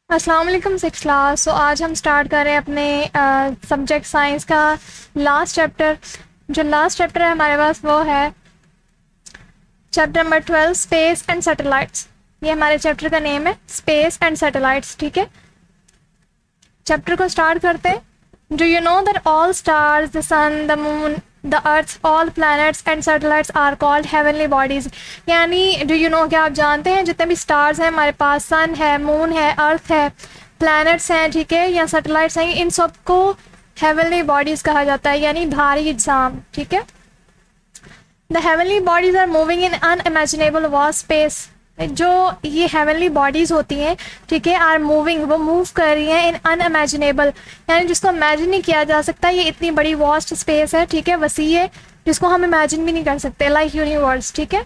अस्सलाम वालेकुम six class. आज हम स्टार्ट कर रहे हैं अपने सब्जेक्ट साइंस का लास्ट चैप्टर। जो लास्ट चैप्टर है हमारे पास वो है chapter number 12, space and satellites. ये हमारे चैप्टर का नेम है, स्पेस एंड सैटेलाइट्स। ठीक है, चैप्टर को स्टार्ट करते हैं। Do you know that all stars, the sun, the moon, the earth, all planets and satellites are called heavenly bodies. यानी डू यू नो, क्या आप जानते हैं जितने भी स्टार्स हैं हमारे पास, सन है, मून है, अर्थ है, प्लैनेट्स हैं, ठीक है, या सैटेलाइट्स हैं, इन सबको हेवनली बॉडीज कहा जाता है, यानी भारी अजसाम। ठीक है, the heavenly bodies are moving in unimaginable vast space. जो ये हेवनली बॉडीज होती हैं, ठीक है, आर मूविंग, वो मूव कर रही हैं इन अनइमेजिनेबल, यानी जिसको इमेजिन नहीं किया जा सकता। ये इतनी बड़ी वास्ट स्पेस है, ठीक है, वसी है, जिसको हम इमेजिन भी नहीं कर सकते, लाइक यूनिवर्स। ठीक है,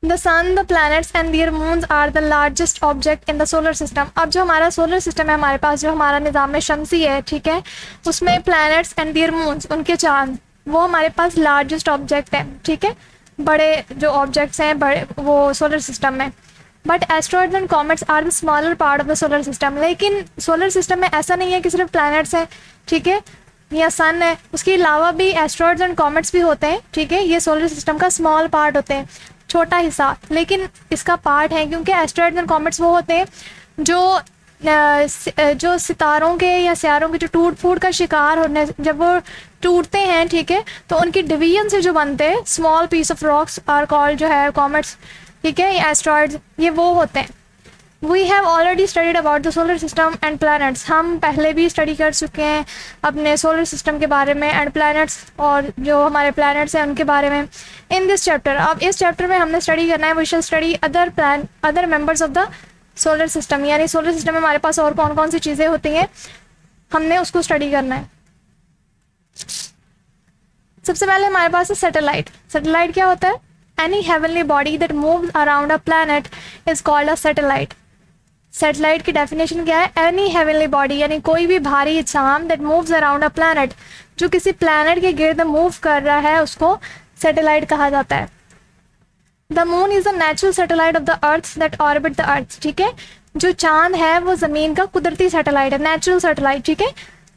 the sun, the planets and their moons are the largest object in the solar system. अब जो हमारा सोलर सिस्टम है, हमारे पास जो हमारा निज़ाम शमसी है, ठीक है, उसमें प्लैनेट्स एंड दियर मून्स, उनके चांद, वो हमारे पास लार्जेस्ट ऑब्जेक्ट है। ठीक है, बड़े जो ऑब्जेक्ट्स हैं बड़े वो सोलर सिस्टम में। But asteroids and comets are the smaller part of the solar system. लेकिन सोलर सिस्टम में ऐसा नहीं है कि सिर्फ प्लैनेट्स हैं, ठीक है, या सन है, उसके अलावा भी एस्ट्रॉइड्स एंड कॉमेट्स भी होते हैं। ठीक है, ये सोलर सिस्टम का स्मॉल पार्ट होते हैं, छोटा हिस्सा, लेकिन इसका पार्ट है, क्योंकि एस्ट्रॉइड्स एंड कॉमेट्स वो होते हैं जो सितारों के या सियारों के जो टूट फूट का शिकार होने, जब वो टूटते हैं, ठीक है, तो उनकी डिवीजन से जो बनते हैं small piece of rocks are called, जो है कॉमेट्स, ठीक है, एस्ट्रॉइड्स, ये वो होते हैं। We have already studied about the solar system and planets. हम पहले भी स्टडी कर चुके हैं अपने सोलर सिस्टम के बारे में एंड प्लैनेट्स, और जो हमारे प्लैनेट्स हैं उनके बारे में इन दिस चैप्टर। अब इस चैप्टर में हमने स्टडी करना है, we shall study other members of the solar system, यानी सोलर सिस्टम में हमारे पास और कौन कौन सी चीज़ें होती हैं, हमने उसको स्टडी करना है। सबसे पहले हमारे पास है सैटेलाइट। सैटेलाइट क्या होता है? Any heavenly body that moves around a planet is called a satellite. Satellite की डेफिनेशन क्या है? एनी हेवनली बॉडी, यानी कोई भी भारी अजसाम that moves around a planet, जो किसी प्लैनेट के गिर्द मूव कर रहा है, उसको सैटेलाइट कहा जाता है। The moon is the natural satellite of the earth that orbit the अर्थ। ठीक है, जो चांद है वो ज़मीन का कुदरती सैटेलाइट है, नेचुरल सैटेलाइट। ठीक है,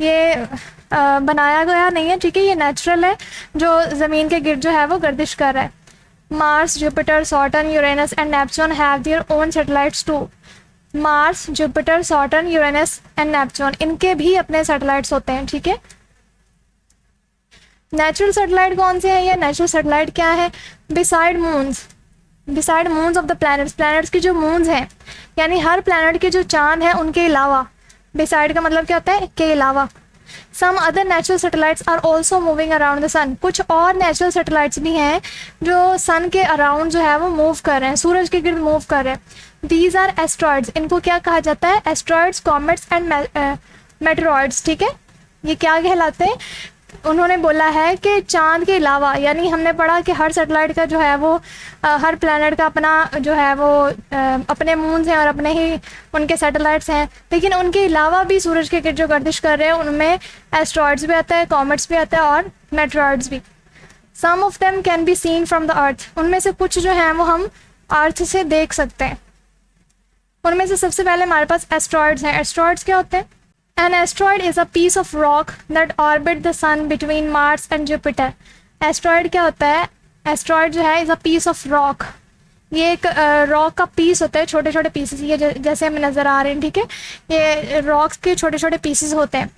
ये बनाया गया नहीं है, ठीक है, ये नेचुरल है, जो ज़मीन के गिर्द जो है वो गर्दिश कर रहा है। Mars, Jupiter, Saturn, Uranus and Neptune have their own satellites too. Mars, Jupiter, Saturn, Uranus and Neptune, इनके भी अपने सैटेलाइट्स होते हैं। ठीक है, नेचुरल सैटेलाइट कौन से हैं? ये नेचुरल सैटेलाइट क्या है? Beside moons of the planets, planets की जो मून्स हैं, यानी हर प्लैनेट के जो चांद हैं उनके अलावा, बिसाइड का मतलब क्या होता है? के अलावा। Some other natural satellites are also moving around the sun. कुछ और नेचुरल सैटेलाइट्स भी हैं जो सन के अराउंड जो है वो मूव कर रहे हैं, सूरज के गिर्द मूव कर रहे हैं। दीज आर एस्ट्रॉइड्स, इनको क्या कहा जाता है? Asteroids, comets and meteoroids. ठीक है, ये क्या कहलाते हैं? उन्होंने बोला है कि चांद के अलावा, यानी हमने पढ़ा कि हर सैटेलाइट का जो है वो हर प्लैनेट का अपना जो है वो अपने मून्स हैं और अपने ही उनके सैटेलाइट्स हैं, लेकिन उनके अलावा भी सूरज के गिर्द जो गर्दिश कर रहे हैं उनमें एस्ट्रॉइड्स भी आता है, कॉमेट्स भी आता है और मेटेरॉइड्स भी। Some of them can be seen from the earth, उनमें से कुछ जो हैं वो हम अर्थ से देख सकते हैं। उनमें से सबसे पहले हमारे पास एस्ट्रॉइड्स हैं। एस्ट्रॉइड्स क्या होते हैं? An asteroid is a piece of rock that orbit the sun between Mars and Jupiter. Asteroid क्या होता है? Asteroid जो है is a piece of rock. ये एक रॉक का पीस होता है, छोटे छोटे पीसेस, ये जैसे हमें नज़र आ रहे हैं, ठीक है, ये रॉक्स के छोटे छोटे पीसेस होते हैं।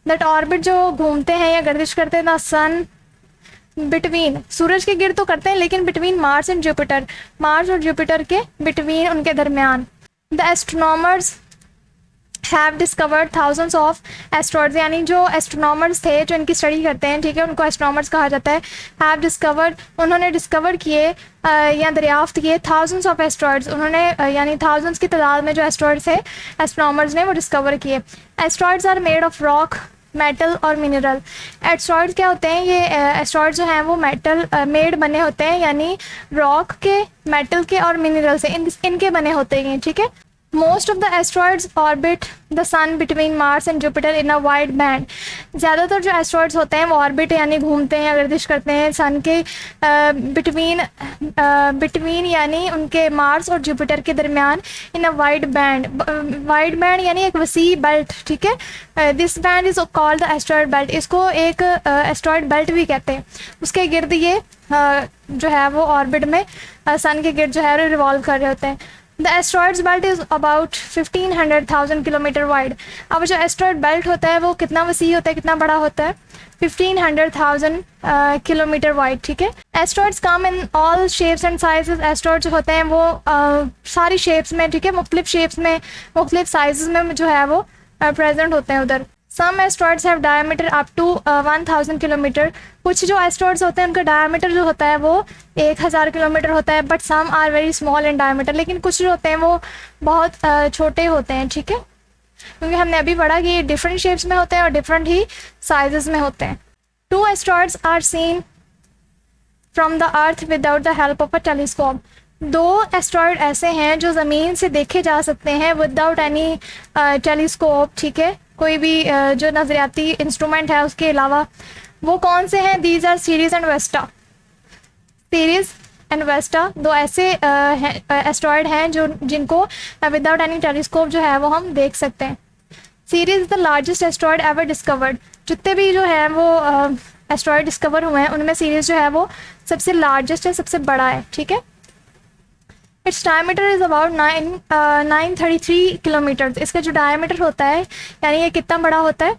दैट ऑर्बिट, जो घूमते हैं या गर्दिश करते हैं, द सन बिटवीन, सूरज के गिर्द तो करते हैं लेकिन between Mars and Jupiter, Mars और जुपिटर के बिटवीन, उनके दरमियान। The astronomers have discovered thousands of asteroids, यानी जो एस्ट्रोनॉमर्स थे जो इनकी स्टडी करते हैं, ठीक है, उनको एस्ट्रोनॉमर्स कहा जाता है। हैव डिस्कवर्ड, उन्होंने डिस्कवर किए या दरियाफ्त किए थाउजेंड्स ऑफ एस्ट्रॉइड्स, उन्होंने यानी थाउजेंड्स की तादाद में जो एस्ट्रॉइड्स थे एस्ट्रोनॉमर्स ने वो डिस्कवर किए। Asteroids are made of rock, metal और मिनरल। एस्ट्रॉइड्स क्या होते हैं? ये एस्ट्रॉइड्स जो हैं वो मेटल मेड बने होते हैं, यानी रॉक के, मेटल के और मिनरल से, इनके बने होते हैं। ठीक है, most of the asteroids orbit the sun between Mars and Jupiter in a wide band. ज़्यादातर जो एस्ट्रॉइड्स होते हैं वो ऑर्बिट यानी घूमते हैं, गर्दिश करते हैं सन के बिटवीन यानी उनके मार्स और जुपिटर के दरमियान in a wide band. Wide band यानी एक वसी बेल्ट, ठीक है। This band is called the asteroid belt. इसको एक एस्ट्रॉइड बेल्ट भी कहते हैं। उसके गिर्द ये जो है वो ऑर्बिट में सन के गिर्द जो है रिवॉल्व कर रहे होते हैं। The asteroids belt is about 1500,000 kilometre wide. अब जो एस्ट्रॉइड बेल्ट होता है वो कितना वसी होता है, कितना बड़ा होता है, 1500,000 किलोमीटर वाइड, ठीक है। Asteroids come in all shapes and sizes. Asteroid जो होते हैं वो सारी शेप्स में, ठीक है, मुख्तलिफ शेप्स में, मुख्तलिफ साइजेस में जो है वो प्रेजेंट होते हैं उधर। Some asteroids have diameter up to 1000 kilometre. कुछ जो एस्ट्रॉइड्स होते हैं उनका डायमीटर जो होता है वो 1000 किलोमीटर होता है, but some are very small in diameter. लेकिन कुछ जो होते हैं वो बहुत छोटे होते हैं, ठीक है, क्योंकि हमने अभी पढ़ा कि ये डिफरेंट शेप्स में होते हैं और डिफरेंट ही साइजेस में होते हैं। 2 asteroids are seen from the earth without the help of a telescope. 2 asteroid ऐसे हैं जो ज़मीन से देखे जा सकते हैं विदाउट एनी टेलीस्कोप, ठीक है, कोई भी जो नज़रियाती इंस्ट्रूमेंट है उसके अलावा। वो कौन से हैं? These are Ceres and Vesta. Ceres and Vesta 2 ऐसे एस्ट्रॉइड हैं जो जिनको विदाउट एनी टेलीस्कोप जो है वो हम देख सकते हैं। Series is the largest asteroid ever discovered. जितने भी जो है वो एस्ट्रॉइड डिस्कवर हुए हैं उनमें सीरीज जो है वो सबसे लार्जेस्ट है, सबसे बड़ा है, ठीक है। Its diameter is about 933 kilometre. इसका जो डायमीटर होता है यानी ये कितना बड़ा होता है,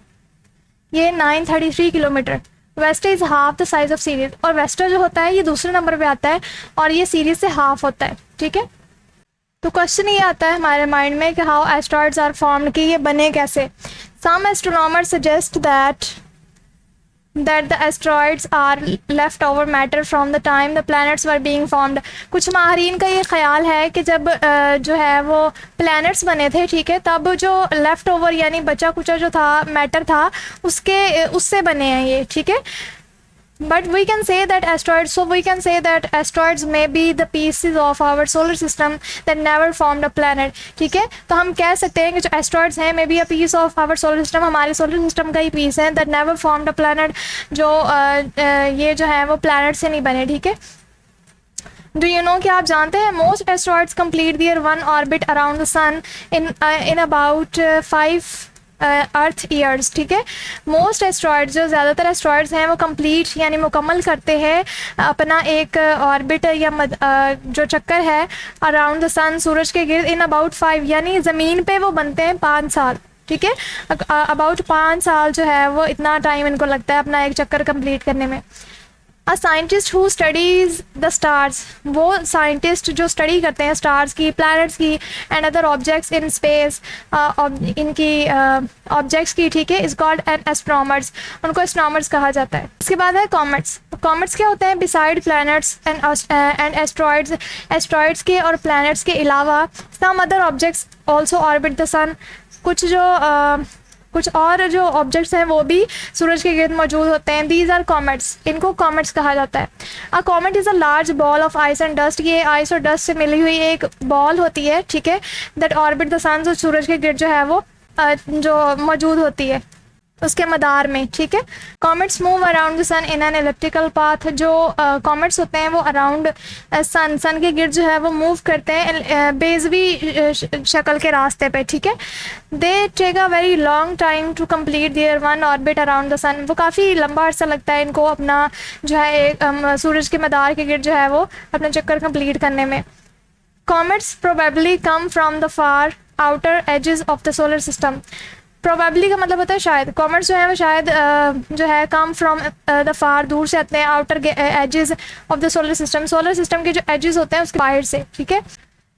ये 933 kilometre. Vesta is half the size of Ceres. और वेस्टा जो होता है ये दूसरे नंबर पे आता है और ये सीरीज से हाफ होता है, ठीक है। तो क्वेश्चन ये आता है हमारे माइंड में कि हाउ एस्ट्रॉइड्स आर फॉर्म्ड, कि ये बने कैसे। Some astronomers suggest that the asteroids are leftover matter from the time the planets were being formed। कुछ माहरीन का ये ख्याल है कि जब जो है वो प्लैनेट्स बने थे, ठीक है, तब जो लेफ्ट ओवर यानी बचा कुचा जो था मैटर था उससे बने हैं ये, ठीक है। But we can say that asteroids may be the pieces of our solar system that never formed a planet, ठीक है। तो हम कह सकते हैं कि जो एस्ट्रॉइड्स हैं may be a piece of our solar system, हमारे सोलर सिस्टम का ही पीस है, that never formed a planet, जो ये जो है वो प्लैनेट से नहीं बने, ठीक है। Do you know कि आप जानते हैं most asteroids complete their one orbit around the sun in about 5 earth years, ठीक है। मोस्ट एस्ट्रॉइड्स, जो ज़्यादातर एस्ट्रॉइड्स हैं वो कंप्लीट यानी मुकम्मल करते हैं अपना एक ऑर्बिट या जो चक्कर है अराउंड द सन, सूरज के गिर्द, इन अबाउट 5 यानी ज़मीन पे वो बनते हैं 5 साल, ठीक है। अबाउट 5 साल जो है वो इतना टाइम इनको लगता है अपना एक चक्कर कंप्लीट करने में। A scientist who studies the stars, वो साइंटिस्ट जो स्टडी करते हैं स्टार्स की, प्लैनेट्स की and other objects in space, इनकी ऑब्जेक्ट्स की, ठीक है, इज कॉल्ड एन एस्ट्रोनॉमर्स। उनको एस्ट्रोनॉमर्स कहा जाता है। इसके बाद है कॉमेट्स। कॉमेट्स क्या होते हैं? Beside planets and asteroids, asteroids के और प्लैनेट्स के अलावा some other objects also orbit the sun. कुछ और जो ऑब्जेक्ट्स हैं वो भी सूरज के गिर्द मौजूद होते हैं। दीज आर कॉमेट्स, इनको कॉमेट्स कहा जाता है। A comet is a large ball of ice and dust. ये आइस और डस्ट से मिली हुई एक बॉल होती है, ठीक है, दैट ऑर्बिट द सन, जो सूरज के गिर्द जो है वो जो मौजूद होती है उसके मदार में, ठीक है। Comets move around the sun in an elliptical path. जो कॉमेट्स होते हैं वो अराउंड सन के गिर्द जो है वो मूव करते हैं बेज़वी शक्ल के रास्ते पे, ठीक है। They take a very long time to complete their one orbit around the sun. वो काफ़ी लंबा अर्सा लगता है इनको अपना जो है सूरज के मदार के गिर्द जो है वो अपना चक्कर कंप्लीट करने में। Comets probably come from the far outer edges of the solar system. Probably का मतलब होता है शायद। कॉमेट्स जो है वो शायद जो है कम फ्रॉम द फार, दूर से आते हैं, outer edges of the solar system. Solar system के जो एजेस होते हैं उसके बाहर से, ठीक है।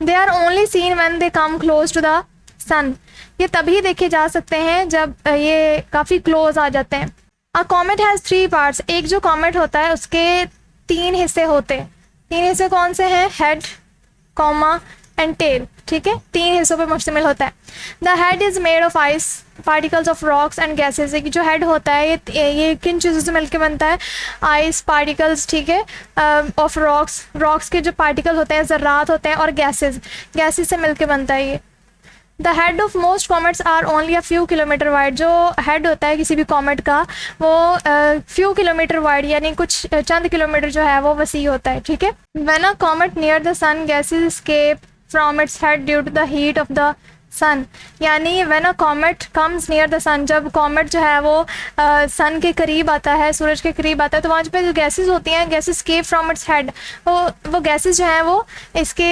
They are only seen when they come close to the sun. ये तभी देखे जा सकते हैं जब ये काफ़ी क्लोज आ जाते हैं। अ कॉमेट हैज़ 3 पार्ट्स। एक जो कॉमेट होता है उसके 3 हिस्से होते हैं। 3 हिस्से कौन से हैं? हेड, कॉमा एंड टेल, ठीक है। 3 हिस्सों पे मुश्तमिल होता है। The head is made of ice particles of rocks and gases. जो हेड होता है ये किन चीज़ों से मिलकर बनता है? आइस पार्टिकल्स, ठीक है, ऑफ रॉक्स के जो पार्टिकल होते हैं, ज़र्रात होते हैं, और गैसेज से मिलकर बनता है ये। The head of most comets are only a few kilometre wide. जो हेड होता है किसी भी कॉमेट का वो फ्यू किलोमीटर वाइड यानी कुछ चंद किलोमीटर जो है वो वसी होता है, ठीक है। When a comet near the sun gases escape from its head due to the heat of the sun, यानी when a comet comes near the sun, जब कॉमेट जो है वो सन के करीब आता है, सूरज के करीब आता है, तो वहाँ पे जो गैसेस होती हैं, gases escape from its head, वो गैसेस जो हैं वो इसके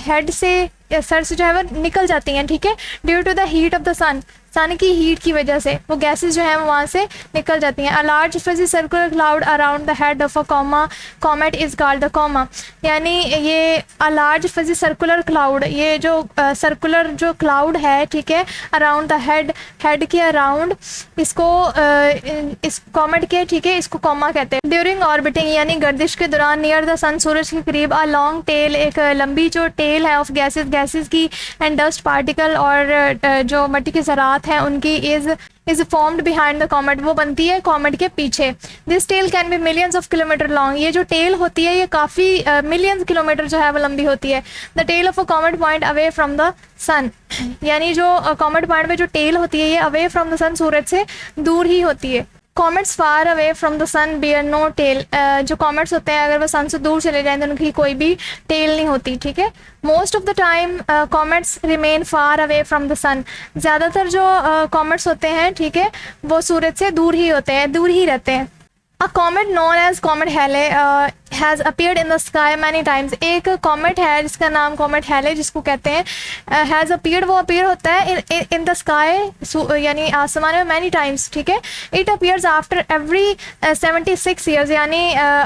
हेड से सर से जो है वो निकल जाती हैं, ठीक है। Due to the heat of the sun, sun की हीट की वजह से वो गैसेस जो हैं वो वहाँ से निकल जाती हैं। A large Fiji circular cloud around the head of a comet is called the comma, यानी ये a large Fiji circular cloud, ये जो सर्कुलर जो क्लाउड है, ठीक है, अराउंड द हेड के अराउंड, इसको इस कॉमेट के, ठीक है, इसको कॉमा कहते हैं। ड्यूरिंग ऑर्बिटिंग यानी गर्दिश के दौरान नियर द सन, सूरज के करीब, अ लॉन्ग टेल, एक लंबी जो टेल है ऑफ गैसेस की एंड डस्ट पार्टिकल, और जो मिट्टी के ज़रात हैं उनकी is formed behind the comet, वो बनती है कॉमेट के पीछे। This tail can be millions of kilometre long, ये जो टेल होती है ये काफ़ी मिलियंस किलोमीटर जो है वो लंबी होती है। The tail of a comet point away from the sun, यानी जो कॉमेट पॉइंट पे जो टेल होती है ये अवे फ्रॉम द सन, सूरज से दूर ही होती है। Comets far away from the sun bear no tail, जो कॉमेट्स होते हैं अगर वो सन से दूर चले जाएं तो उनकी कोई भी टेल नहीं होती, ठीक है। Most of the time comets remain far away from the sun, ज़्यादातर जो कॉमेट्स होते हैं, ठीक है, वो सूरज से दूर ही होते हैं, दूर ही रहते हैं। A comet known as Comet Halley has appeared in the sky many times. एक कॉमेट है जिसका नाम कॉमेट हैले जिसको कहते हैं, has appeared, वो अपीयर होता है in the sky यानी आसमान में many times, ठीक है। It appears after every 76 years, यानी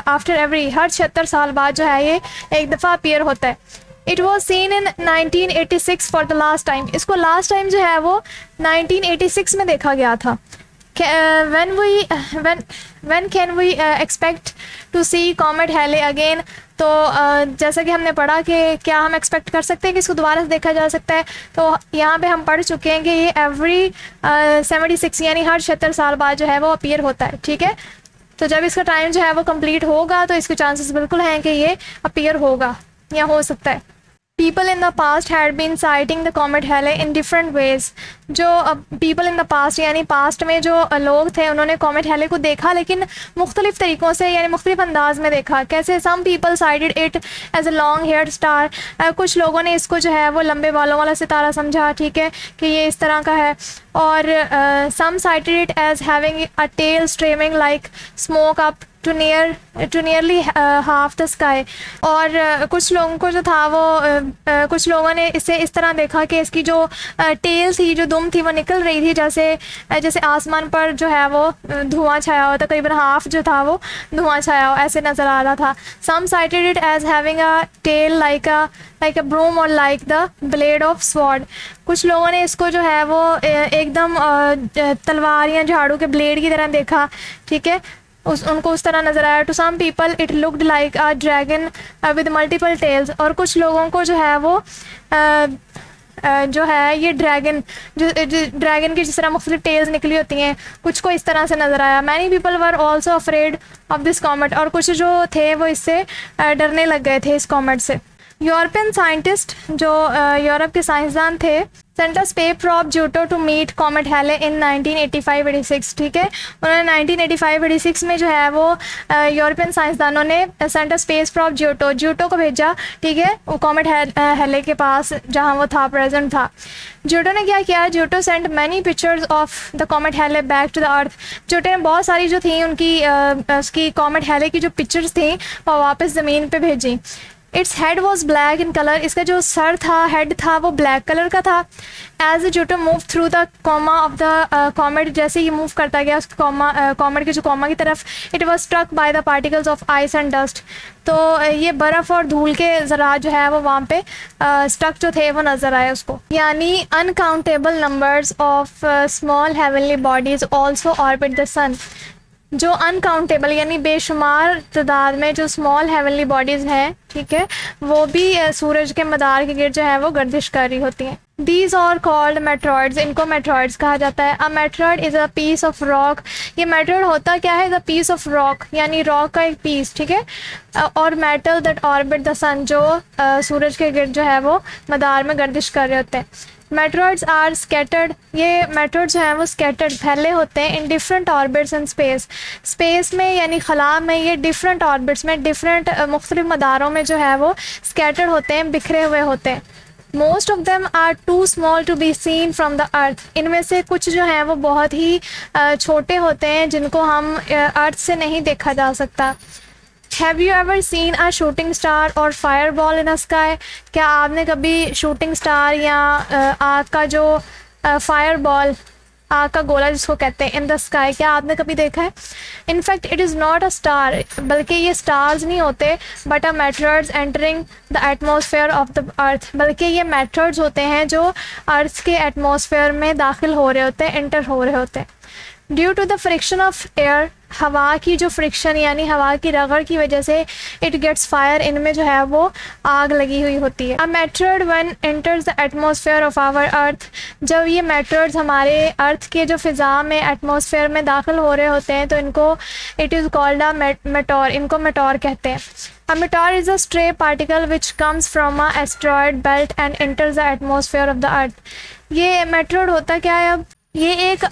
after every हर 76 साल बाद जो है ये एक दफ़ा अपीयर होता है। It was seen in 1986 for the last time, इसको लास्ट टाइम जो है वो 1986 में देखा गया था। when can we expect to see comet Halley again, तो जैसा कि हमने पढ़ा कि क्या हम एक्सपेक्ट कर सकते हैं कि इसको दोबारा से देखा जा सकता है, तो यहाँ पे हम पढ़ चुके हैं कि ये एवरी 76 यानी हर 76 साल बाद जो है वो अपीयर होता है, ठीक है। तो जब इसका टाइम जो है वो कंप्लीट होगा तो इसके चांसेस बिल्कुल हैं कि ये अपीयर होगा या हो सकता है। People in the past had been sighting the comet Halley in different ways, जो people in the past यानी past में जो लोग थे उन्होंने comet Halley को देखा, लेकिन मुख्तलिफ तरीक़ों से यानी मुख्तलिफ अंदाज में देखा। कैसे? some people sighted it as a long haired star, कुछ लोगों ने इसको जो है वो लंबे बालों वाला सितारा समझा, ठीक है, कि ये इस तरह का है। और some sighted it as having a tail streaming like smoke up to nearly half the sky, और कुछ लोगों को जो था वो कुछ लोगों ने इसे इस तरह देखा कि इसकी जो टेल थी, जो दुम थी, वो निकल रही थी जैसे आसमान पर जो है वो धुआं छाया हो, तकरीबन हाफ जो था वो धुआं छाया हो, ऐसे नज़र आ रहा था। some cited it as having a tail like a broom or like the blade of sword, कुछ लोगों ने इसको जो है वो एकदम तलवार या झाड़ू के ब्लेड की तरह देखा, ठीक है, उनको उस तरह नज़र आया। To some people it looked like a dragon with multiple tails, और कुछ लोगों को जो है वो जो है ये ड्रैगन की जिस तरह मुख्तलिफ टेल्स निकली होती हैं, कुछ को इस तरह से नज़र आया। Many people were also afraid of this comet, और कुछ जो थे वो इससे डरने लग गए थे इस कॉमेट से। यूरोपियन साइंटिस्ट जो यूरोप के साइंसदान थे sent a space probe Giotto to meet comet Halley in 1985-86, ठीक है, उन्होंने 1985-86 में जो है वो यूरोपियन साइंसदानों ने सेंट अ स्पेस प्रॉब जूटो को भेजा, ठीक है, वो कॉमेट हैले के पास जहाँ वो था, प्रेजेंट था। जूटो ने क्या किया? Giotto sent many pictures of the comet Halley back to the earth, Giotto ने बहुत सारी जो थी उनकी उसकी कॉमेट हैले की जो पिक्चर्स थी वो वापस ज़मीन पे भेजी। Its head was black in colour, इसका जो सर था, हेड था, वो ब्लैक कलर का था। As Giotto move through the coma of the comet, जैसे ये मूव करता गया उस कॉमेट के जो कॉमा की तरफ, it was struck by the particles of ice and dust, तो ये बर्फ़ और धूल के ज़रा जो है वो वहाँ पे स्ट्रक जो थे वो नज़र आए उसको। यानी uncountable numbers of small heavenly bodies also orbit the sun, जो अनकाउंटेबल यानी बेशुमार तादाद में जो स्मॉल हेवनली बॉडीज़ हैं, ठीक है, वो भी सूरज के मदार के गिर्द जो है वो गर्दिश कर रही होती हैं। दीज आर कॉल्ड मेट्रॉइड्स, इनको मेट्रॉइड्स कहा जाता है। A meteoroid is a piece of rock, ये मेट्रॉइड होता क्या है? Is a piece of rock, यानी रॉक का एक पीस, ठीक है, और metal that orbit the sun, जो सूरज के गिर्द जो है वो मदार में गर्दिश कर रहे होते हैं। मेट्रॉइड्स आर स्कैटर्ड, ये मेट्रॉइड जो हैं वो स्कैटर्ड फैले होते हैं in different orbits in space, space में यानी खला में ये डिफरेंट ऑर्बिट्स में डिफरेंट मुख्तलिफ मदारों में जो है वो स्कैटर्ड होते हैं, बिखरे हुए होते हैं। Most of them are too small to be seen from the earth, इनमें से कुछ जो हैं वो बहुत ही छोटे होते हैं जिनको हम अर्थ से नहीं देखा जा सकता। Have you ever seen a shooting star और fireball in a sky, क्या आपने कभी शूटिंग स्टार या आग का जो फायर बॉल, आग का गोला जिसको कहते हैं, इन द स्काई, क्या आपने कभी देखा है? In fact it is not a star, बल्कि ये स्टार्स नहीं होते, but a meteoroids entering the atmosphere of the अर्थ, बल्कि ये मेट्रॉइड्स होते हैं जो अर्थ के एटमॉस्फेयर में दाखिल हो रहे होते हैं, एंटर हो रहे होते हैं। Due to the friction of air, हवा की जो फ्रिक्शन यानी हवा की रगड़ की वजह से इट गेट्स फायर, इनमें जो है वो आग लगी हुई होती है। A meteoroid when enters the atmosphere of our earth, जब ये मेट्रॉइड्स हमारे अर्थ के जो फ़िज़ा में एटमॉस्फेयर में दाखिल हो रहे होते हैं तो इनको इट इज़ कॉल्ड अ मेटॉर, इनको मेटॉर कहते हैं। A meteor is a stray particle which comes from a asteroid belt and enters the atmosphere of the earth। ये मेट्रॉइड होता क्या है? अब ये एक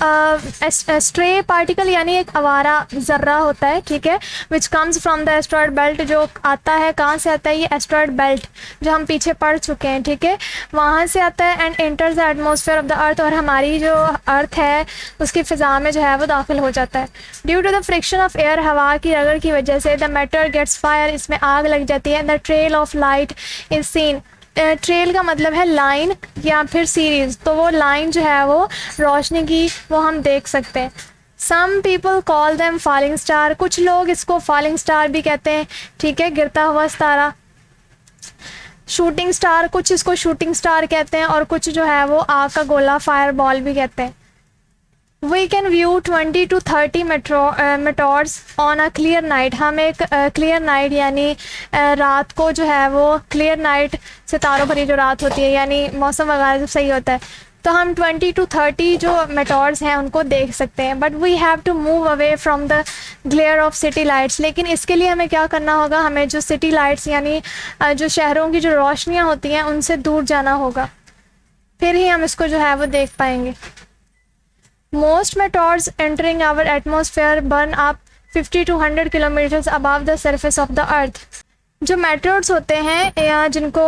स्ट्रे पार्टिकल यानी एक आवारा ज़र्रा होता है, ठीक है, which comes from the asteroid belt, जो आता है, कहाँ से आता है? ये एस्ट्रॉयड बेल्ट जो हम पीछे पढ़ चुके हैं, ठीक है, वहाँ से आता है। And enters the atmosphere of the अर्थ, और हमारी जो अर्थ है उसकी फ़िज़ा में जो है वो दाखिल हो जाता है। Due to the friction of air, हवा की रगड़ की वजह से द मेटल गेट्स फायर, इसमें आग लग जाती है। The trail of light is seen, trail का मतलब है लाइन या फिर सीरीज़, तो वो लाइन जो है वो रोशनी की, वो हम देख सकते हैं। Some people call them falling star, कुछ लोग इसको फॉलिंग स्टार भी कहते हैं, ठीक है, गिरता हुआ सितारा। शूटिंग स्टार, कुछ इसको शूटिंग स्टार कहते हैं, और कुछ जो है वो आग का गोला, फायर बॉल भी कहते हैं। We can view 20 to 30 meteors on a clear night, हम एक क्लियर नाइट यानी रात को जो है वो क्लियर नाइट, सितारों भरी जो रात होती है यानी मौसम वगैरह जब सही होता है, तो हम 20 to 30 जो मेटॉर्स हैं उनको देख सकते हैं। But we have to move away from the glare of city lights, लेकिन इसके लिए हमें क्या करना होगा? हमें जो सिटी लाइट्स यानी जो शहरों की जो रोशनियाँ होती हैं उनसे दूर जाना होगा, फिर ही हम इसको जो है वो देख पाएंगे। Most meteors entering our atmosphere burn up 50 to 100 kilometers above the surface of the earth। जो मेट्रॉइड्स होते हैं या जिनको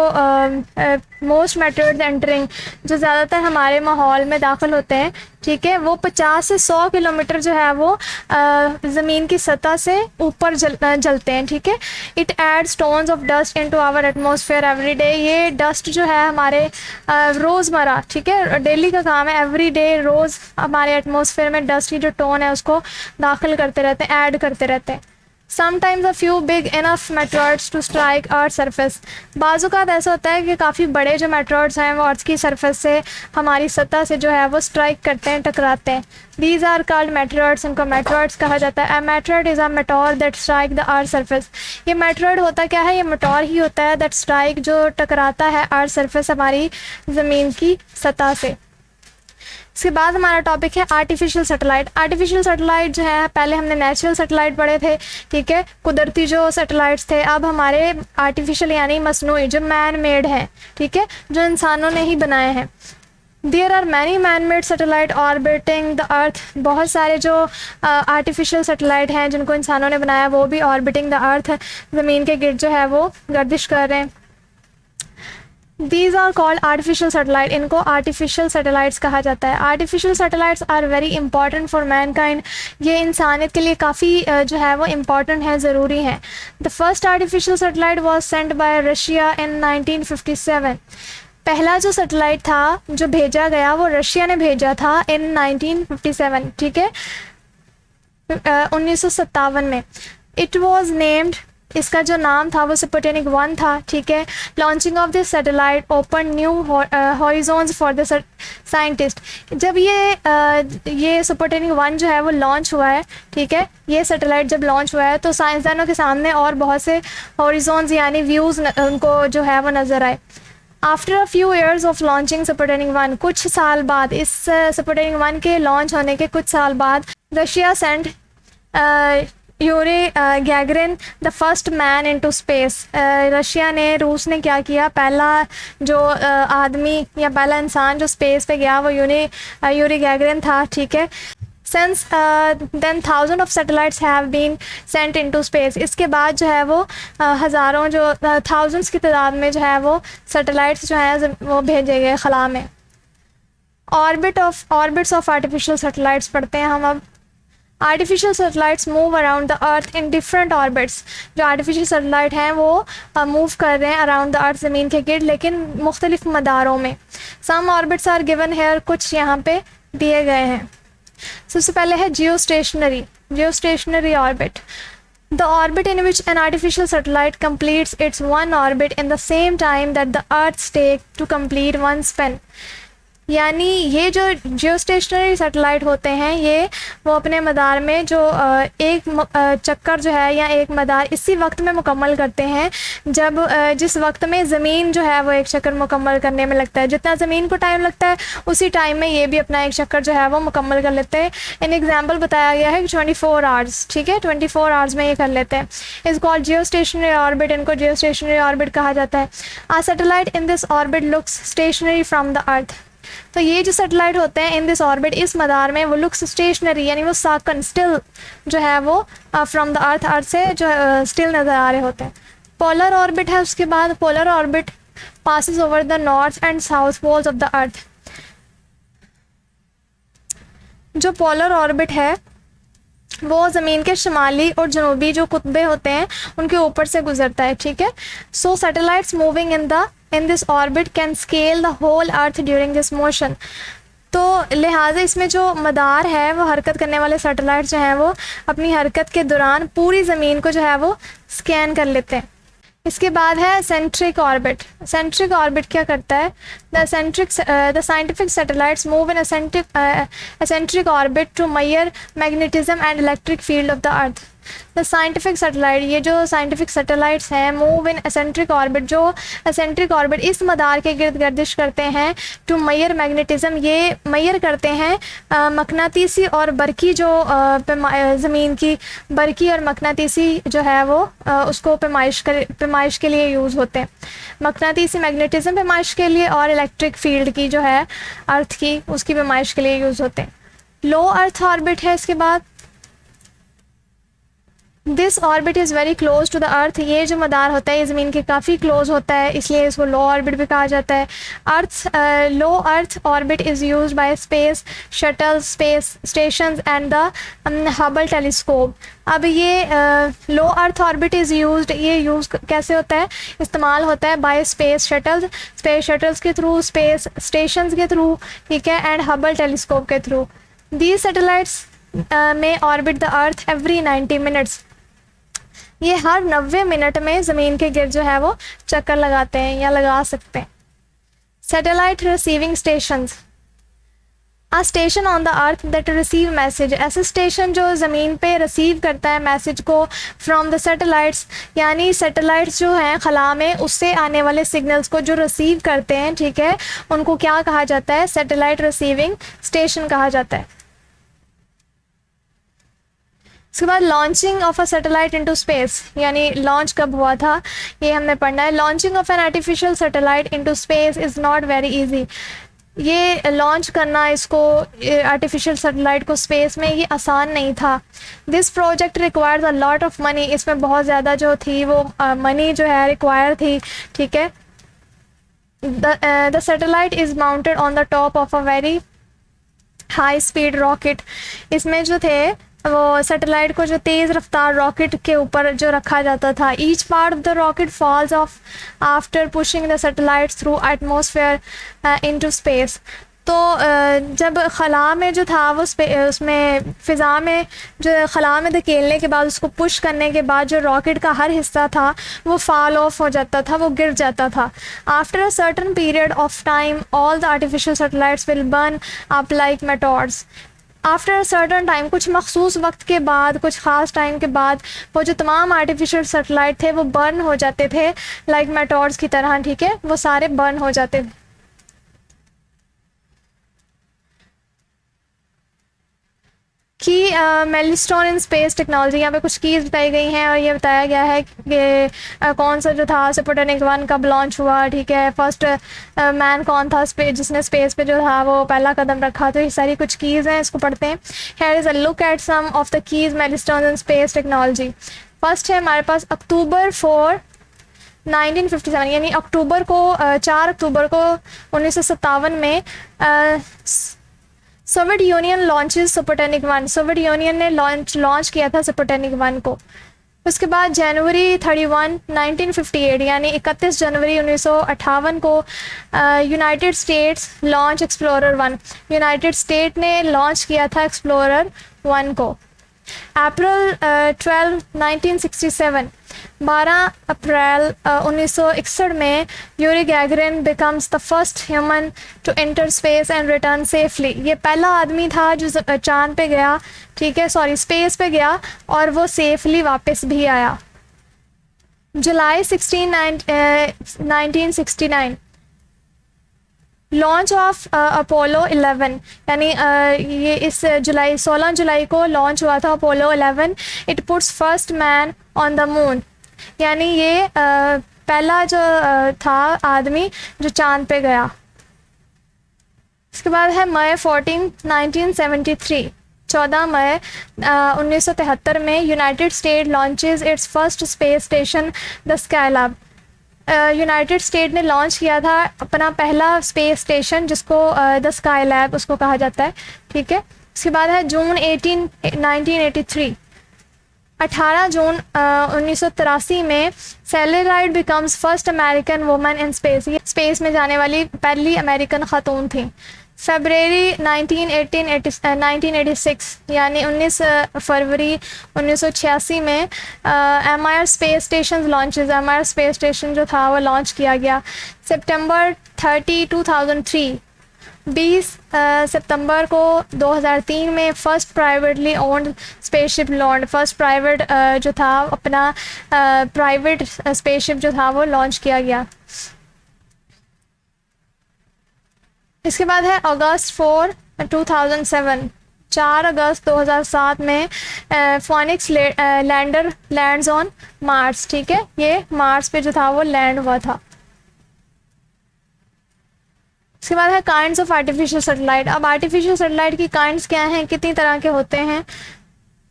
मोस्ट मेट्रॉइड्स एंटरिंग, जो ज़्यादातर हमारे माहौल में दाखिल होते हैं, ठीक है, वो 50 से 100 किलोमीटर जो है वो ज़मीन की सतह से ऊपर जलते हैं, ठीक है। It add stones of dust into our atmosphere every day, ये डस्ट जो है हमारे रोज़मर्रा, ठीक है, डेली का काम है, एवरी डे रोज़ हमारे एटमॉस्फेयर में डस्ट की जो टोन है उसको दाखिल करते रहते हैं, ऐड करते रहते हैं। Sometimes a few big enough meteoroids to strike Earth's surface, बाज़-औक़ात ऐसा होता है कि काफ़ी बड़े जो मेट्रॉइड्स हैं वो अर्थ की सरफेस से, हमारी सतह से जो है वो स्ट्राइक करते हैं, टकराते हैं। These are called meteoroids, इनको मेट्रॉइड्स कहा जाता है। A meteoroid is a meteor that strike the Earth's surface, ये मेट्रॉइड होता क्या है? ये मेटोर ही होता है that strike, जो टकराता है अर्थ सरफेस, हमारी ज़मीन की सतह से। इसके बाद हमारा टॉपिक है आर्टिफिशियल सैटेलाइट। आर्टिफिशियल सैटेलाइट जो है, पहले हमने नेचुरल सैटेलाइट पढ़े थे, ठीक है, कुदरती जो सैटेलाइट्स थे, अब हमारे आर्टिफिशियल यानी मसनूई, जो मैन मेड है, ठीक है, जो इंसानों ने ही बनाए हैं। There are many man made satellite orbiting the earth, बहुत सारे जो आर्टिफिशियल सैटेलाइट हैं जिनको इंसानों ने बनाया वो भी ऑर्बिटिंग द अर्थ, ज़मीन के गिर्द जो है वो गर्दिश कर रहे हैं। These are called artificial satellite, इनको artificial satellites कहा जाता है। Artificial satellites are very important for mankind, ये इंसानियत के लिए काफ़ी जो है वो important है, ज़रूरी है। The first artificial satellite was sent by Russia in 1957, पहला जो सैटेलाइट था जो भेजा गया वो रशिया ने भेजा था in 1957, ठीक है, 1957 में। It was named, इसका जो नाम था वो स्पुतनिक 1 था, ठीक है। Launching of this satellite open new horizons for the scientist, जब ये स्पुतनिक 1 जो है वो लॉन्च हुआ है, ठीक है, ये सैटेलाइट जब लॉन्च हुआ है तो साइंसदानों के सामने और बहुत से हॉरिजॉन्स यानी व्यूज़ उनको जो है वो नज़र आए। After a few years of launching Sputnik 1, कुछ साल बाद, इस स्पुतनिक 1 के लॉन्च होने के कुछ साल बाद, Russia send Yuri Gagarin the first man into space. Russia ने, रूस ने क्या किया, पहला जो आदमी या पहला इंसान जो स्पेस पे गया वो यूरी गैगरिन था, ठीक है। Since then thousand of satellites have been sent into space. इसके बाद जो है वो हज़ारों, जो थाउजेंड्स की तादाद में जो है वो सैटेलाइट्स जो हैं वो भेजे गए खला में। ऑर्बिट्स ऑफ आर्टिफिशियल सैटेलाइट्स पढ़ते हैं हम अब। Artificial satellites move around the earth in different orbits. जो आर्टिफिशियल सैटेलाइट हैं वो मूव कर रहे हैं अराउंड द अर्थ, ज़मीन के गिर्द, लेकिन मुख्तलिफ मदारों में। सम ऑर्बिट्स आर गिवन हेयर, कुछ यहाँ पे दिए गए हैं। सबसे पहले है geostationary orbit. The orbit in which an artificial satellite completes its one orbit in the same time that the Earth takes to complete one spin। यानी ये जो जियोस्टेशनरी सैटेलाइट होते हैं ये वो अपने मदार में जो एक चक्कर जो है या एक मदार इसी वक्त में मुकम्मल करते हैं जब जिस वक्त में ज़मीन जो है वो एक चक्कर मुकम्मल करने में लगता है। जितना ज़मीन को टाइम लगता है उसी टाइम में ये भी अपना एक चक्कर जो है वो मुकम्मल कर लेते हैं। इन एग्जाम्पल बताया गया है कि 24 आवर्स, ठीक है, 24 आवर्स में ये कर लेते हैं। इस कॉल्ड जियोस्टेशनरी ऑर्बिट, इनको जियोस्टेशनरी ऑर्बिट कहा जाता है। A satellite in this orbit looks stationary from the earth. तो ये जो सैटेलाइट होते हैं इन दिस ऑर्बिट, इस मदार में, वो लुक्स स्टेशनरी यानी वो साकन स्टिल जो है वो फ्रॉम द अर्थ, अर्थ से जो स्टिल नज़र आ रहे होते हैं। पोलर ऑर्बिट है उसके बाद। Polar orbit passes over the north and south poles of the earth. जो पोलर ऑर्बिट है वो ज़मीन के शुमाली और जनूबी जो कुतबे होते हैं उनके ऊपर से गुजरता है, ठीक है। So satellites moving in this orbit can scale the whole earth during this motion. तो लिहाजा इसमें जो मदार है वो हरकत करने वाले सैटेलाइट जो हैं वो अपनी हरकत के दौरान पूरी ज़मीन को जो है वो स्कैन कर लेते हैं। इसके बाद है सेंट्रिक ऑर्बिट। सेंट्रिक ऑर्बिट क्या करता है? The scientific satellites move in centric orbit to measure magnetism and electric field of the earth. The scientific satellite, ये जो साइंटिफिक सैटेलाइट्स हैं मूव इन एसेंट्रिक ऑर्बिट, जो एसेंट्रिक ऑर्बिट इस मदार के गिर्द गर्दिश करते हैं। टू मेजर मैग्नेटिज्म, ये मेजर करते हैं मकनातीसी और बरकी जो ज़मीन की बरकी और मकनातीसी जो है वो उसको पैमाइश के लिए यूज़ होते हैं। मकनातीसी मैग्नेटिज्म पैमाइश के लिए और इलेक्ट्रिक फील्ड की जो है अर्थ की उसकी पैमाइश के लिए यूज़ होते हैं। लो अर्थ ऑर्बिट है इसके बाद। This orbit is very close to the earth. ये जो मदार होता है ये ज़मीन के काफ़ी क्लोज होता है, इसलिए इसको लो ऑर्बिट भी कहा जाता है। Low earth orbit is used by space shuttle, space stations and the Hubble telescope. अब ये low earth orbit is used, ये यूज़ कैसे होता है, इस्तेमाल होता है बाय स्पेस शटल्स के थ्रू, स्पेस स्टेशंस के थ्रू, ठीक है, एंड हबल टेलीस्कोप के थ्रू। दीज सैटेलाइट्स में orbit the earth every 90 minutes. ये हर 90 मिनट में ज़मीन के गिर्द जो है वो चक्कर लगाते हैं या लगा सकते हैं। Satellite receiving stations. A station on the earth that receive message. ऐसे स्टेशन जो ज़मीन पे रिसीव करता है मैसेज को फ्रॉम द सैटेलाइट्स, यानी सैटेलाइट्स जो हैं खला में उससे आने वाले सिग्नल्स को जो रिसीव करते हैं, ठीक है, उनको क्या कहा जाता है? सैटेलाइट रिसीविंग स्टेशन कहा जाता है। उसके बाद launching of a satellite into space, यानी लॉन्च कब हुआ था ये हमने पढ़ना है। Launching of an artificial satellite into space is not very easy. ये लॉन्च करना इसको आर्टिफिशियल सैटेलाइट को स्पेस में ये आसान नहीं था। This project requires a lot of money. इसमें बहुत ज़्यादा जो थी वो मनी जो है रिक्वायर थी, ठीक है। The satellite is mounted on the top of a very high speed rocket. इसमें जो थे वो सैटेलाइट को जो तेज़ रफ्तार रॉकेट के ऊपर जो रखा जाता था। Each part of the rocket falls off after pushing the satellites through atmosphere into space. तो जब खला में जो था वो उसमें फ़िज़ा में जो खला में धकेलने के बाद उसको पुश करने के बाद जो रॉकेट का हर हिस्सा था वो फॉल ऑफ हो जाता था, वो गिर जाता था। After a certain period of time all the artificial satellites will burn up like meteors. After a certain time, कुछ मखसूस वक्त के बाद, कुछ ख़ास टाइम के बाद वो जो तमाम आर्टिफिशियल सैटेलाइट थे वो बर्न हो जाते थे लाइक मेटोर्स की तरह, ठीक है, वो सारे बर्न हो जाते थे। की माइलस्टोन इन स्पेस टेक्नोलॉजी, यहाँ पे कुछ कीज़ बताई गई हैं और ये बताया गया है कि कौन सा जो था स्पुतनिक 1 कब लॉन्च हुआ, ठीक है, फर्स्ट मैन कौन था स्पेस जिसने स्पेस पे जो था वो पहला कदम रखा। तो ये सारी कुछ कीज़ हैं, इसको पढ़ते हैं। Here is a look at some of the keys milestone in space technology. First है हमारे पास अक्टूबर 4 1957, यानी अक्टूबर को 4 अक्टूबर को 1957 में Soviet union launches Sputnik 1। Soviet union ने लॉन्च किया था स्पुतनिक 1 को। उसके बाद जनवरी 31 1958, यानी 31 जनवरी 1958 को United states launch explorer 1। United state ने लॉन्च किया था एक्सप्लोरर 1 को। अप्रैल 12 1967, 12 अप्रैल 1961 में Yuri Gagarin becomes the first human to enter space and return safely. ये पहला आदमी था जो चांद पे गया, ठीक है, सॉरी स्पेस पे गया और वो सेफली वापस भी आया। जुलाई 16 1969, लॉन्च ऑफ अपोलो 11, यानी ये इस 16 जुलाई को लॉन्च हुआ था Apollo 11। It puts first man on the moon, यानी ये पहला जो था आदमी जो चांद पे गया। इसके बाद है मई 14 1973, 14 मई 1973 में United state launches it's first space station the Skylab. United state ने लॉन्च किया था अपना पहला स्पेस स्टेशन जिसको द स्काईलैब उसको कहा जाता है, ठीक है। इसके बाद है जून 18 1983, 18 जून 1983 में Sally Ride becomes first American woman in space. ये स्पेस में जाने वाली पहली अमेरिकन खातून थी। फरवरी 1986, यानी 19 फरवरी 1986 में एमायर स्पेस स्टेशन लॉन्चेस, एमायर स्पेस स्टेशन जो था वो लॉन्च किया गया। सितंबर 30 2003, 20 सितंबर को 2003 में first privately owned spaceship launch, first private जो था अपना प्राइवेट स्पेसशिप जो था वो लॉन्च किया गया। इसके बाद है अगस्त 4 2007, 4 अगस्त 2007 में phoenix lander lands on Mars, ठीक है, ये मार्स पे जो था वो लैंड हुआ था। इसके बाद है काइंड्स ऑफ आर्टिफिशियल सैटेलाइट। अब आर्टिफिशियल सैटेलाइट की काइंड्स क्या हैं, कितनी तरह के होते हैं।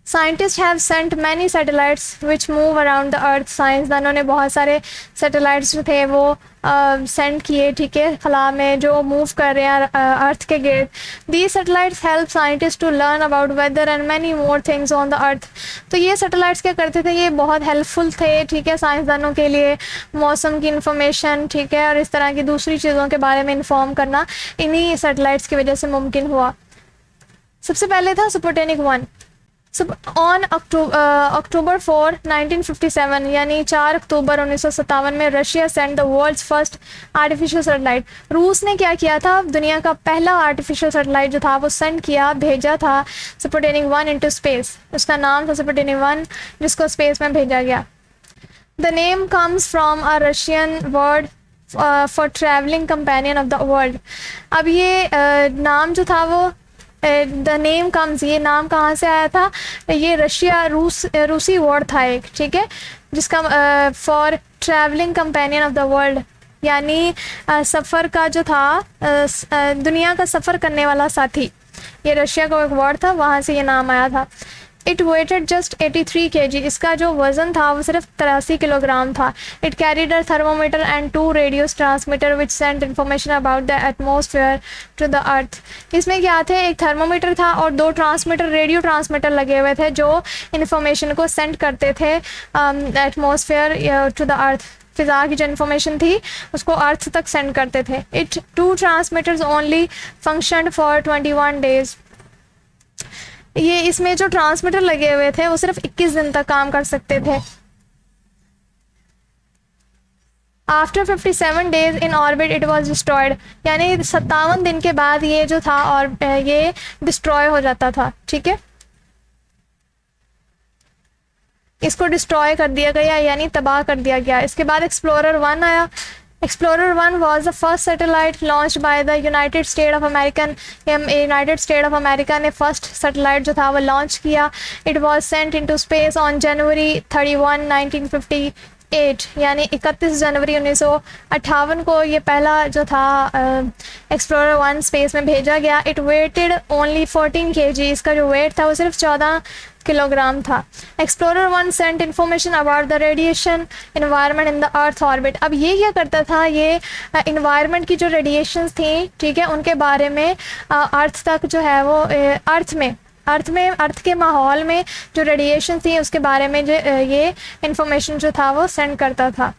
Scientist have sent many satellites which move around the earth. साइंसदानों ने बहुत सारे सैटेलाइट्स जो थे वो सेंड किए, ठीक है, खला में जो मूव कर रहे हैं अर्थ के गिर्द। These satellites help scientist to learn about weather and many more things on the earth. तो ये सैटेलाइट्स क्या करते थे, ये बहुत हेल्पफुल थे, ठीक है, साइंसदानों के लिए मौसम की इन्फॉर्मेशन, ठीक है, और इस तरह की दूसरी चीज़ों के बारे में इन्फॉर्म करना इन्हीं सैटेलाइट्स की वजह से मुमकिन हुआ। सबसे पहले था स्पुतनिक 1। ऑन अक्टूबर 4 1957, यानी 4 अक्टूबर 1957 में Russia send the world's first artificial satellite. रूस ने क्या किया था, दुनिया का पहला आर्टिफिशियल सैटेलाइट जो था वो सेंड किया, भेजा था स्पुतनिक 1 इनटू स्पेस। उसका नाम था स्पुतनिक 1, जिसको स्पेस में भेजा गया। The name comes from a Russian word for travelling companion of the world. अब ये नाम जो था वो द नेम कम्स, ये नाम कहाँ से आया था, ये रूसी वर्ड था एक, ठीक है, जिसका for travelling companion of the world, यानी सफ़र का जो था दुनिया का सफ़र करने वाला साथी, ये रशिया का एक वर्ड था, वहाँ से ये नाम आया था। इट वेटेड जस्ट 83 kg, इसका जो वज़न था वो सिर्फ 83 किलोग्राम था। It carried a thermometer and 2 radio transmitter which send information about the atmosphere to the earth. इसमें क्या थे, एक थर्मोमीटर था और 2 ट्रांसमीटर, रेडियो ट्रांसमीटर लगे हुए थे जो इन्फॉर्मेशन को सेंड करते थे एटमॉस्फेयर टू द अर्थ। फ़िज़ा की जो इन्फॉर्मेशन थी उसको अर्थ तक सेंड करते थे। It 2 transmitters only functioned for 21 days। ये इसमें जो ट्रांसमीटर लगे हुए थे वो सिर्फ 21 दिन तक काम कर सकते थे। After 57 days in orbit it was destroyed, यानी 57 दिन के बाद ये जो था और ये डिस्ट्रॉय हो जाता था, ठीक है, इसको डिस्ट्रॉय कर दिया गया, यानी तबाह कर दिया गया। इसके बाद एक्सप्लोरर 1 आया। Explorer 1 was the first satellite launched by the United States of American United States of America ने फर्स्ट सैटेलाइट जो था वो लॉन्च किया. It was sent into space on January 31, 1958 यानी 31 जनवरी 1958 को ये पहला जो था एक्सप्लोरर 1 स्पेस में भेजा गया. इट वेटेड ओनली 14 kg, इसका जो वेट था वो सिर्फ 14 किलोग्राम था. Explorer 1 sent information about the radiation environment in the earth orbit. अब ये क्या करता था, ये इन्वायरमेंट की जो रेडिएशंस थी, ठीक है, उनके बारे में अर्थ तक जो है वो अर्थ के माहौल में जो रेडिएशन थी उसके बारे में जो ये इंफॉर्मेशन जो था वो सेंड करता था.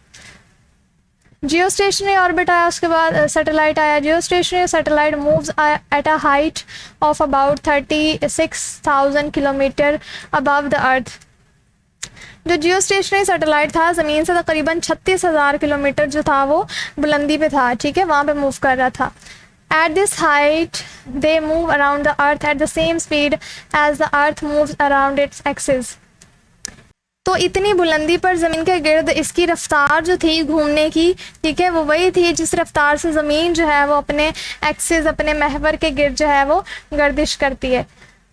जियो स्टेशनरी ऑर्बिट आया, उसके बाद सैटेलाइट आया. जियो stationery satellite moves at a height of about 36,000 kilometre above the earth. जो जियो स्टेशनरी सैटेलाइट था ज़मीन से तकरीबन 36,000 किलोमीटर जो था वो बुलंदी पे था, ठीक है, वहाँ पे मूव कर रहा था. At this height, they move around the earth at the same speed as the earth moves around its axis. तो इतनी बुलंदी पर ज़मीन के गिर्द इसकी रफ्तार जो थी घूमने की, ठीक है, वो वही थी जिस रफ्तार से ज़मीन जो है वो अपने एक्सिस, अपने महवर के गिर्द जो है वो गर्दिश करती है.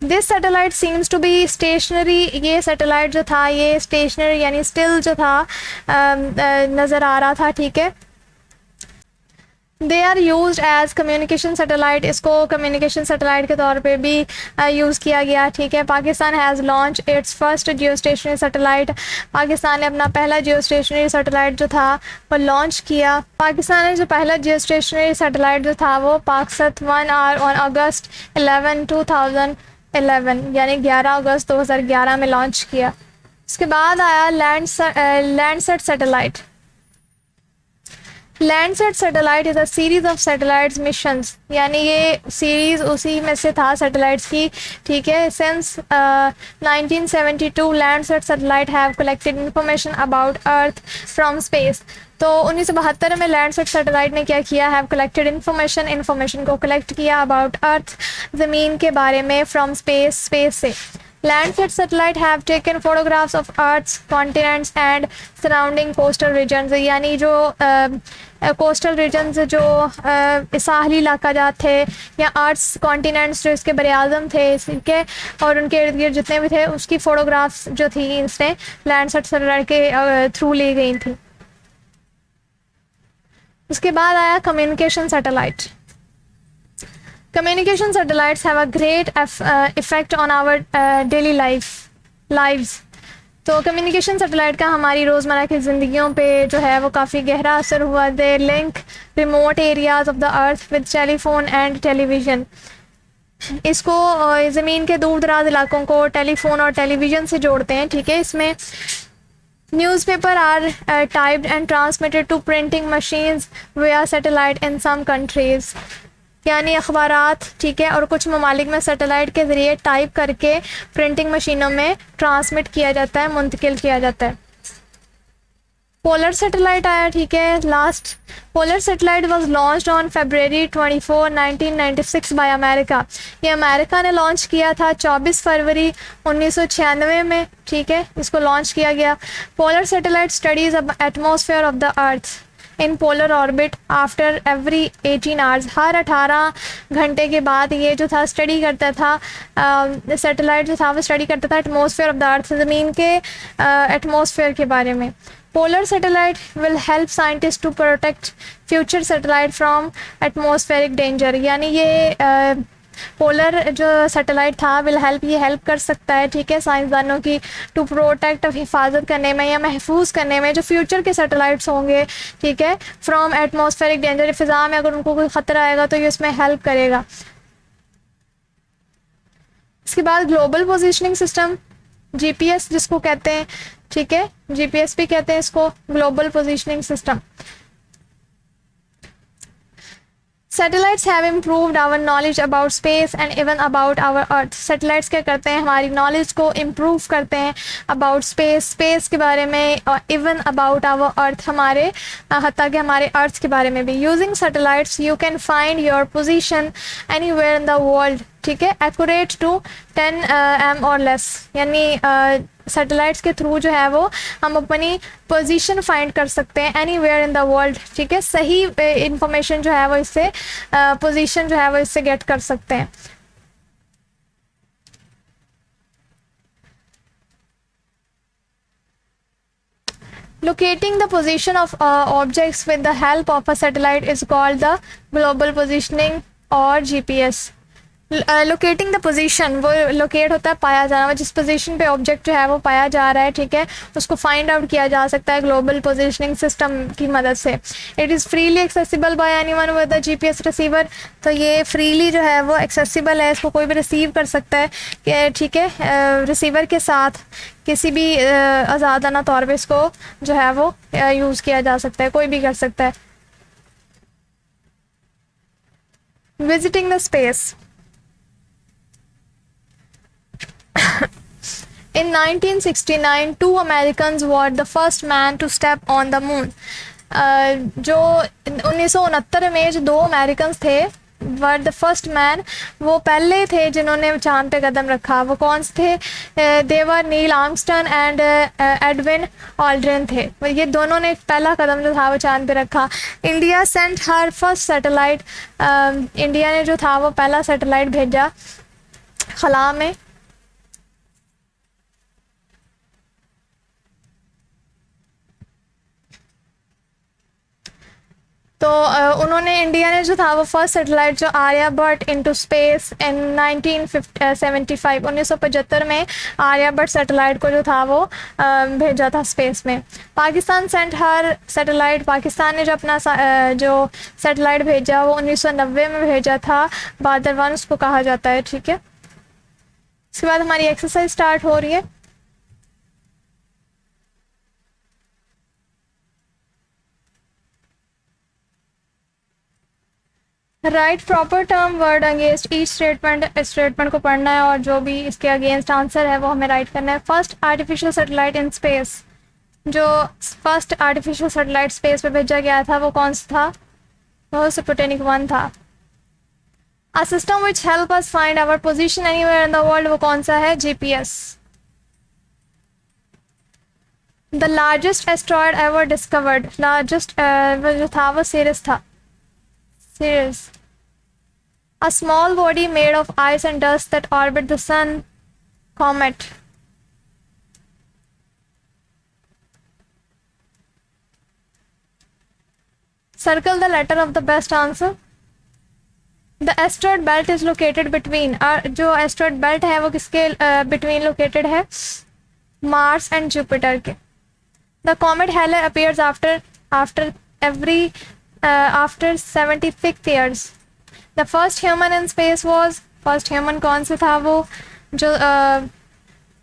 This satellite seems to be stationary. ये सैटेलाइट जो था ये स्टेशनरी यानी स्टिल जो था नज़र आ रहा था, ठीक है. They are use as communication satellite. इसको कम्युनिकेशन सैटेलाइट के तौर पे भी यूज़ किया गया, ठीक है. Pakistan has launch its first geostationary satellite. Pakistan ने अपना पहला जियो स्टेशनरी सैटेलाइट जो था वो लॉन्च किया. पाकिस्तान ने जो पहला जियो स्टेशनरी सैटेलाइट जो था वो पाकसत 1 ऑन अगस्त 11, 2011 यानी 11 अगस्त 2011 में लॉन्च किया. उसके बाद आया Landsat satellite. Landsat satellite is a series of satellites missions, यानी ये सीरीज़ उसी में से था सैटेलाइट्स की, ठीक है. Since 1972 Landsat satellite have collected information about earth from space. तो 1972 में लैंडसेट सैटेलाइट ने क्या किया, हैव कलेक्टेड इंफॉर्मेशन को कलेक्ट किया अबाउट अर्थ, ज़मीन के बारे में, फ्रॉम स्पेस से. Landsat satellite have taken photographs of Earth's continents and surrounding coastal regions. यानी जो कोस्टल रीजन्स जो साहली इलाका जात थे या आर्ट्स कॉन्टिनेंट्स जो इसके बरआज़म थे इसके और उनके इर्द गिर्द जितने भी थे उसकी फ़ोटोग्राफ्स जो थी इसने लैंडसेट सैटेलाइट के थ्रू ली गई थी. उसके बाद आया communication satellite. Communication satellites have a great effect on our daily lives. तो कम्युनिकेशन सैटेलाइट का हमारी रोज़मर्रा की ज़िंदगियों पे जो है वो काफ़ी गहरा असर हुआ. They link remote areas of the earth with telephone and television. इसको ज़मीन के दूर दराज इलाकों को टेलीफोन और टेलीविज़न से जोड़ते हैं, ठीक है. इसमें newspaper are typed and transmitted to printing machines via satellite in some countries. यानी अखबारात, ठीक है, और कुछ ममालिक में सैटेलाइट के ज़रिए टाइप करके प्रिंटिंग मशीनों में ट्रांसमिट किया जाता है, मुंतकिल किया जाता है. पोलर सैटेलाइट आया, ठीक है, last. Polar satellite was launched on February 24, 1996 by America. ये अमेरिका ने लॉन्च किया था 24 फरवरी 1996 में, ठीक है, इसको लॉन्च किया गया. Polar satellite studies atmosphere of the earth in polar orbit after every 18 hours. हर 18 घंटे के बाद ये जो था स्टडी करता था, सैटेलाइट जो था वो स्टडी करता था एटमॉस्फेयर ऑफ द अर्थ, ज़मीन के एटमॉस्फेयर के बारे में. Polar satellite will help scientist to protect future satellite from atmospheric danger. यानी ये पोलर जो सैटेलाइट था विल हेल्प, ये हेल्प कर सकता है, ठीक है, साइंसदानों की टू प्रोटेक्ट, हिफाजत करने में या महफूज करने में जो फ्यूचर के सैटेलाइट्स होंगे, ठीक है, फ्रॉम एटमॉस्फेरिक डेंजर. फ़िज़ा में अगर उनको कोई ख़तरा आएगा तो ये उसमें हेल्प करेगा. इसके बाद ग्लोबल पोजिशनिंग सिस्टम, GPS जिसको कहते हैं, ठीक है, GPS भी कहते हैं इसको, global positioning system. Satellites have improved our knowledge about space and even about our Earth. Satellites क्या करते हैं, हमारी knowledge को improve करते हैं about space के बारे में, और even about our Earth, हमारे हत्ता कि हमारे Earth के बारे में भी. Using satellites you can find your position anywhere in the world, ठीक है, accurate to 10 m or less. यानी सैटेलाइट्स के थ्रू जो है वो हम अपनी पोजीशन फाइंड कर सकते हैं एनीवेयर इन द वर्ल्ड, ठीक है। सही इंफॉर्मेशन जो है वो इससे पोजीशन जो है वो इससे गेट कर सकते हैं। Locating the position of objects with the help of a satellite is called the global positioning और GPS। लोकेटिंग द पोजीशन, वो लोकेट होता है पाया जाना, जिस पोजीशन पे ऑब्जेक्ट जो है वो पाया जा रहा है, ठीक है, उसको फाइंड आउट किया जा सकता है ग्लोबल पोजीशनिंग सिस्टम की मदद से। It is freely accessible bye anyone with the GPS receiver. तो ये फ्रीली जो है वो एक्सेसिबल है, इसको कोई भी रिसीव कर सकता है कि ठीक है, रिसीवर के साथ किसी भी आज़ादाना तौर पर इसको जो है वो यूज़ किया जा सकता है, कोई भी कर सकता है। Visiting the space. In 1969, two Americans were the first man to step on the moon। जो 1969 में जो 2 अमेरिकन थे वर द फर्स्ट मैन, वो पहले थे जिन्होंने चांद पे कदम रखा। वो कौन से थे? They were Neil Armstrong and Edwin Aldrin थे। ये दोनों ने पहला कदम जो था वो चांद पे रखा। India sent her first satellite. India ने जो था वो पहला सैटेलाइट भेजा खला में। तो उन्होंने, इंडिया ने जो था वो फर्स्ट सैटेलाइट जो आर्यभट्ट इनटू स्पेस इन 1975 1975 में आर्यभट्ट सैटेलाइट को जो था वो भेजा था स्पेस में। Pakistan sent her satellite. Pakistan ने जो अपना जो सैटेलाइट भेजा वो 1990 में भेजा था, बादर-1 उसको कहा जाता है, ठीक है। इसके बाद हमारी एक्सरसाइज स्टार्ट हो रही है। Right proper term word against each statement. Statement को पढ़ना है और जो भी इसके अगेंस्ट आंसर है वो हमें राइट करना है। First artificial satellite in space. जो फर्स्ट आर्टिफिशियल सैटेलाइट स्पेस पे भेजा गया था वो कौन सा था? वो स्पुतनिक 1 था। A system which help us find our position anywhere in the world, वो कौन सा है? GPS. The largest asteroid ever discovered. Largest जो था वो सीरियस था। Sirius. A small body made of ice and dust that orbit the sun. Comet. Circle the letter of the best answer. The asteroid belt is located between। जो asteroid belt है वो किसके between located है? Mars and Jupiter के। The comet Halley appears after 76 years। The first human in space was। first human कौन सा था वो? जो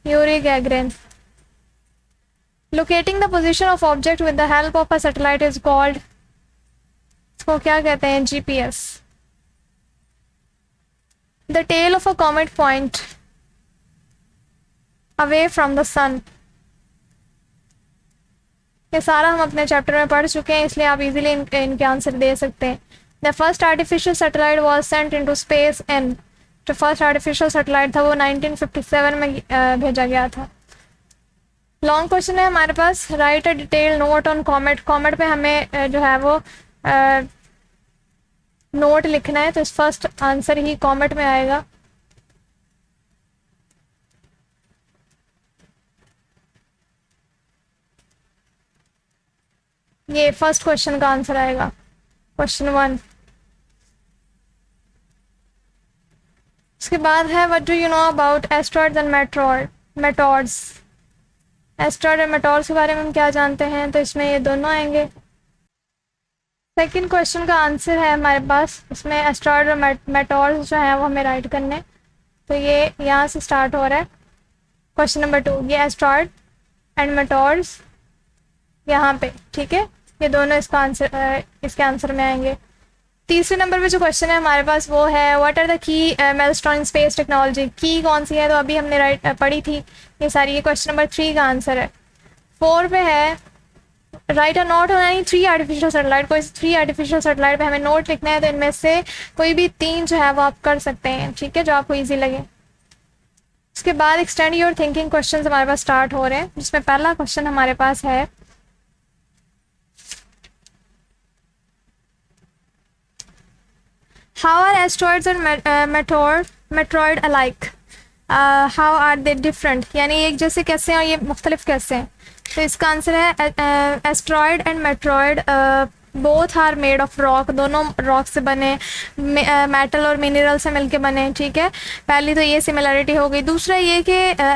Yuri Gagarin. Locating the position of object with the help of a satellite is called। इसको क्या कहते हैं? GPS। The tail of a comet point away from the sun। ये सारा हम अपने चैप्टर में पढ़ चुके हैं, इसलिए आप इजीली इनके आंसर दे सकते हैं। The first artificial satellite was sent into space in. जो फर्स्ट आर्टिफिशियल सैटेलाइट था वो 1957 में भेजा गया था। लॉन्ग क्वेश्चन है हमारे पास। Write a detail note on comet. Comet पे हमें जो है वो नोट लिखना है, तो इस फर्स्ट आंसर ही कॉमेट में आएगा। ये फर्स्ट क्वेश्चन का आंसर आएगा, क्वेश्चन 1। इसके बाद है what do you know about asteroids and meteoroids. Asteroid और मेटॉर्ड्स के बारे में हम क्या जानते हैं? तो इसमें ये दोनों आएंगे। सेकंड क्वेश्चन का आंसर है हमारे पास, इसमें एस्ट्रॉइड और मेटॉर्ड्स जो है वो हमें राइट करने। तो ये यहाँ से स्टार्ट हो रहा है क्वेश्चन नंबर 2। ये एस्ट्रॉइड एंड मेटॉर्ड्स यहाँ पे, ठीक है, ये दोनों इसका आंसर इसके आंसर में आएंगे। तीसरे नंबर पे जो क्वेश्चन है हमारे पास वो है what are the key milestone in space technology. की कौन सी है? तो अभी हमने राइट पढ़ी थी ये सारी। ये क्वेश्चन नंबर 3 का आंसर है। 4 पे है right a note on any 3 artificial satellite. कोई 3 आर्टिफिशियल सैटेलाइट पे हमें नोट लिखना है, तो इनमें से कोई भी 3 जो है वो आप कर सकते हैं, ठीक है, जो आपको ईजी लगे। उसके बाद एक्सटेंड योर थिंकिंग क्वेश्चन हमारे पास स्टार्ट हो रहे हैं, जिसमें पहला क्वेश्चन हमारे पास है how are asteroids and meteoroid alike, how are they different, यानी एक जैसे कैसे हैं और ये मुख्तलिफ कैसे हैं। तो इसका आंसर है asteroid and meteoroid both are made of rock, दोनों रॉक से बने, मेटल और मिनरल से मिलके बने, ठीक है। पहली तो ये सिमिलरिटी हो गई। दूसरा ये कि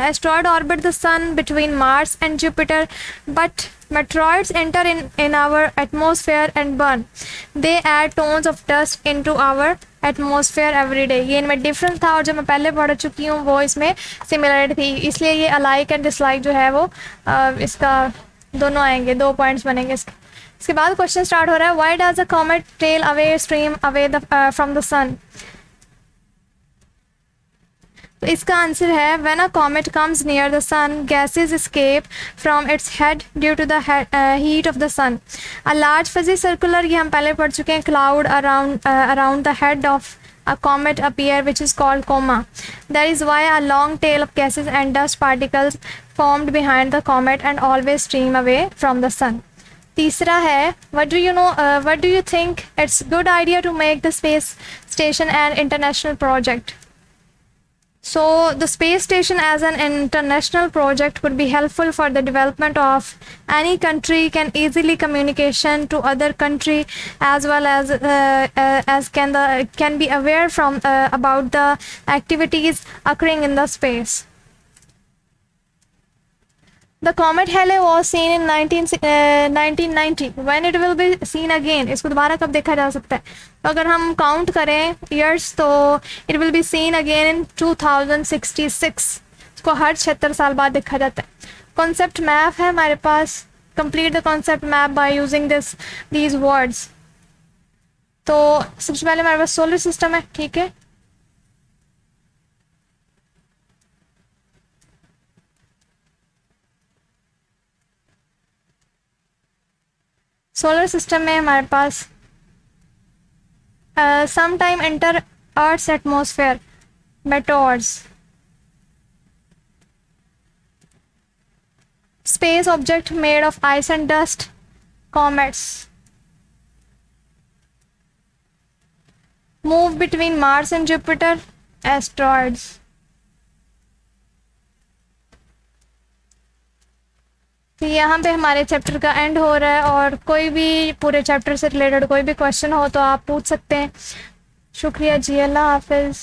asteroid orbit the sun between Mars and Jupiter but meteoroids enter in our atmosphere and burn. They add tons of dust into our atmosphere every day. ये इनमें डिफरेंस था और जो मैं पहले पढ़ चुकी हूँ वो इसमें सिमिलरिटी थी, इसलिए ये अलाइक एंड डिसलाइक जो है वो इसका दोनों आएंगे, 2 पॉइंट्स बनेंगे इसके। इसके बाद क्वेश्चन स्टार्ट हो रहा है why does a comet tail away stream away from the sun. तो इसका आंसर है when a comet comes near the sun gases escape from its head due to the heat of the sun. A large fuzzy circular, ये हम पहले पढ़ चुके हैं, cloud around the head of a comet appear which is called coma. That is why a long tail of gases and dust particles formed behind the comet and always stream away from the sun. तीसरा है what do you think it's good idea to make the space station an international project. So the space station as an international project could be helpful for the development of any country, can easily communication to other country as well as can be aware from about the activities occurring in the space. The comet Halley was seen in 1990. When it will be seen again? इसको दोबारा कब देखा जा सकता है? तो अगर हम काउंट करें ईयर्स तो it will be seen again in 2066. इसको हर 76 साल बाद देखा जाता है। कॉन्सेप्ट मैप है हमारे पास, complete the concept map by using these words. तो सबसे पहले हमारे पास सोलर सिस्टम है, ठीक है। सोलर सिस्टम में हमारे पास some time enter earth's atmosphere meteors, space object made of ice and dust comets, move between Mars and Jupiter asteroids. तो यहाँ पे हमारे चैप्टर का एंड हो रहा है और कोई भी पूरे चैप्टर से रिलेटेड कोई भी क्वेश्चन हो तो आप पूछ सकते हैं। शुक्रिया जी, अल्लाह हाफिज़।